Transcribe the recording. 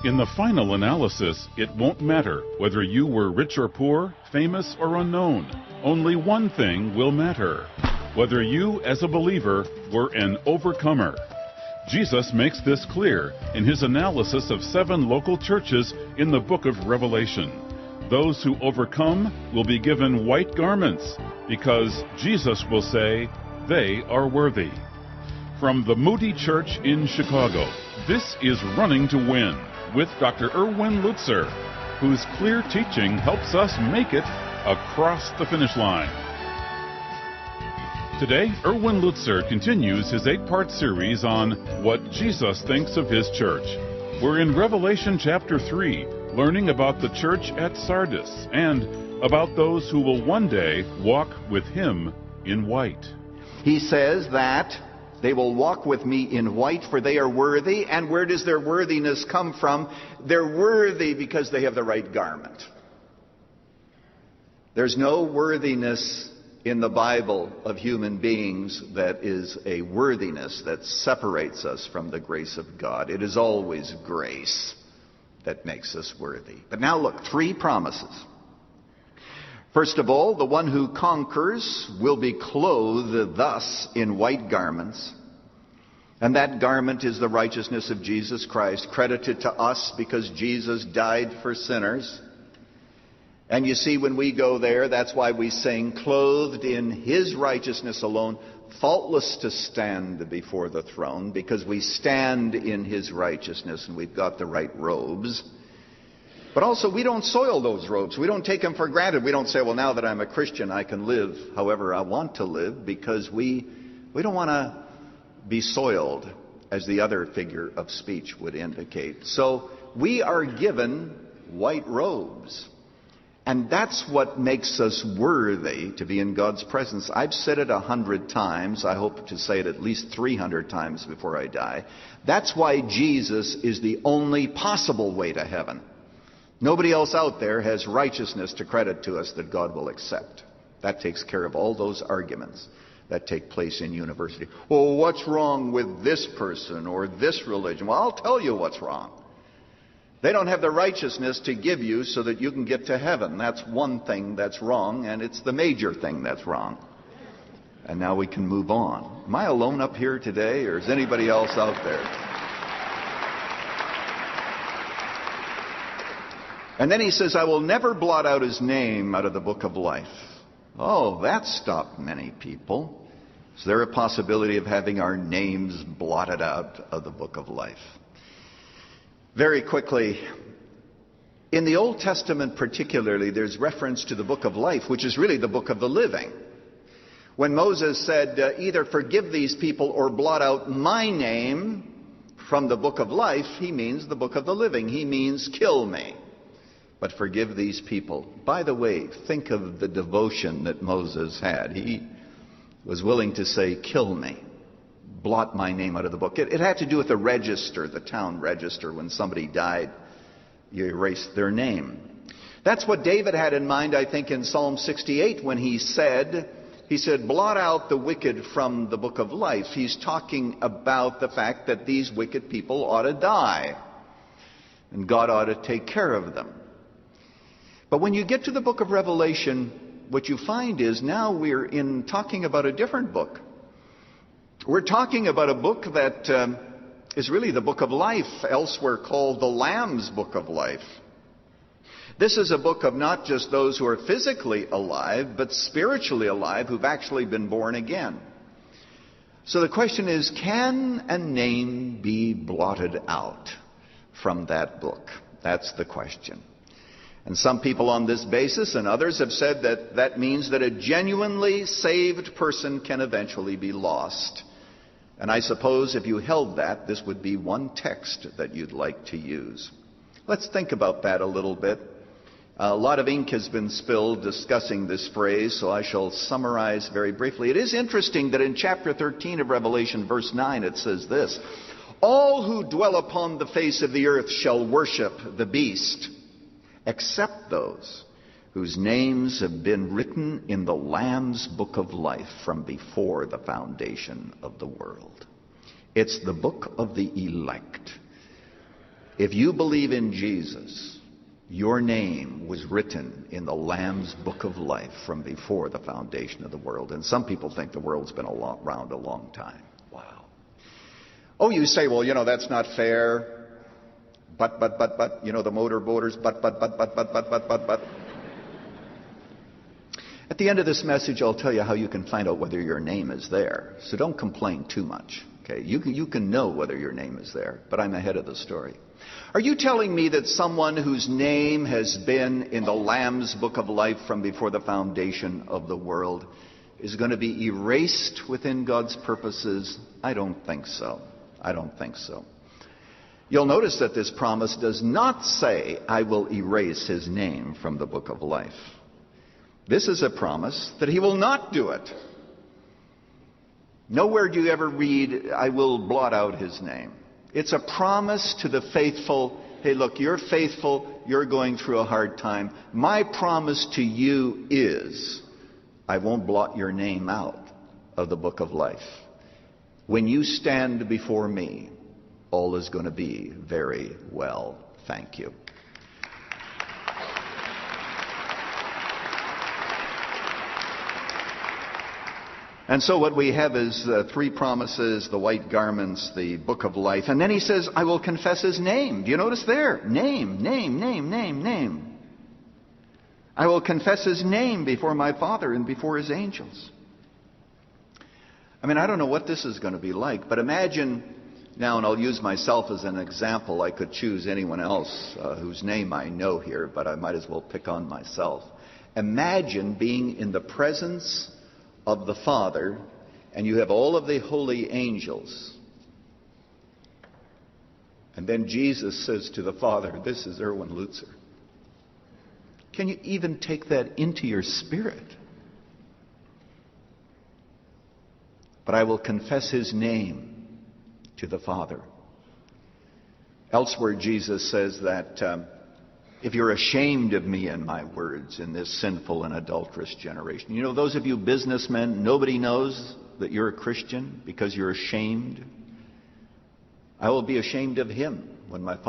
In the final analysis, it won't matter whether you were rich or poor, famous or unknown. Only one thing will matter: whether you, as a believer, were an overcomer. Jesus makes this clear in his analysis of 7 local churches in the book of Revelation. Those who overcome will be given white garments, because Jesus will say they are worthy. From the Moody Church in Chicago, this is Running to Win with Dr. Erwin Lutzer, whose clear teaching helps us make it across the finish line. Today, Erwin Lutzer continues his 8-part series on what Jesus thinks of his church. We're in Revelation chapter 3, learning about the church at Sardis and about those who will one day walk with him in white. He says that they will walk with me in white, for they are worthy. And where does their worthiness come from? They're worthy because they have the right garment. There's no worthiness in the Bible of human beings that is a worthiness that separates us from the grace of God. It is always grace that makes us worthy. But now look, 3 promises. First of all, the one who conquers will be clothed thus in white garments. And that garment is the righteousness of Jesus Christ, credited to us because Jesus died for sinners. And you see, when we go there, that's why we sing, clothed in his righteousness alone, faultless to stand before the throne, because we stand in his righteousness and we've got the right robes. But also, we don't soil those robes. We don't take them for granted. We don't say, well, now that I'm a Christian, I can live however I want to live, because we don't want to be soiled, as the other figure of speech would indicate. So we are given white robes. And that's what makes us worthy to be in God's presence. I've said it 100 times. I hope to say it at least 300 times before I die. That's why Jesus is the only possible way to heaven. Nobody else out there has righteousness to credit to us that God will accept. That takes care of all those arguments that take place in university. Well, what's wrong with this person or this religion? Well, I'll tell you what's wrong. They don't have the righteousness to give you so that you can get to heaven. That's one thing that's wrong, and it's the major thing that's wrong. And now we can move on. Am I alone up here today, or is anybody else out there? And then he says, I will never blot out his name out of the book of life. Oh, that stopped many people. Is there a possibility of having our names blotted out of the book of life? Very quickly, in the Old Testament particularly, there's reference to the book of life, which is really the book of the living. When Moses said, either forgive these people or blot out my name from the book of life, he means the book of the living. He means kill me, but forgive these people. By the way, think of the devotion that Moses had. He was willing to say, kill me. Blot my name out of the book. It had to do with the register, the town register. When somebody died, you erased their name. That's what David had in mind, I think, in Psalm 68 when he said, blot out the wicked from the book of life. He's talking about the fact that these wicked people ought to die, and God ought to take care of them. But when you get to the book of Revelation, what you find is now we're talking about a different book. We're talking about a book that is really the book of life, elsewhere called the Lamb's book of life. This is a book of not just those who are physically alive, but spiritually alive, who've actually been born again. So the question is, can a name be blotted out from that book? That's the question. And some people on this basis and others have said that that means that a genuinely saved person can eventually be lost. And I suppose if you held that, this would be one text that you'd like to use. Let's think about that a little bit. A lot of ink has been spilled discussing this phrase, so I shall summarize very briefly. It is interesting that in chapter 13 of Revelation, verse 9, it says this: all who dwell upon the face of the earth shall worship the beast, except those whose names have been written in the Lamb's book of life from before the foundation of the world. It's the book of the elect. If you believe in Jesus, your name was written in the Lamb's Book of Life from before the foundation of the world. And some people think the world's been around a long time. Wow. Oh, you say, well, that's not fair. But, the motorboaters, but. At the end of this message, I'll tell you how you can find out whether your name is there. So don't complain too much. Okay, you can know whether your name is there, but I'm ahead of the story. Are you telling me that someone whose name has been in the Lamb's Book of Life from before the foundation of the world is going to be erased within God's purposes? I don't think so. I don't think so. You'll notice that this promise does not say, I will erase his name from the Book of Life. This is a promise that he will not do it. Nowhere do you ever read, I will blot out his name. It's a promise to the faithful. Hey, look, you're faithful. You're going through a hard time. My promise to you is, I won't blot your name out of the Book of Life. When you stand before me, all is going to be very well. Thank you. And so what we have is three promises, the white garments, the Book of Life. And then he says, I will confess his name. Do you notice there? Name, name, name, name, name. I will confess his name before my Father and before his angels. I mean, I don't know what this is going to be like, but imagine now, and I'll use myself as an example. I could choose anyone else whose name I know here, but I might as well pick on myself. Imagine being in the presence of the Father, and you have all of the holy angels. And then Jesus says to the Father, this is Erwin Lutzer. Can you even take that into your spirit? But I will confess his name to the Father. Elsewhere, Jesus says that if you're ashamed of me and my words in this sinful and adulterous generation. You know, those of you businessmen, nobody knows that you're a Christian because you're ashamed. I will be ashamed of him when my Father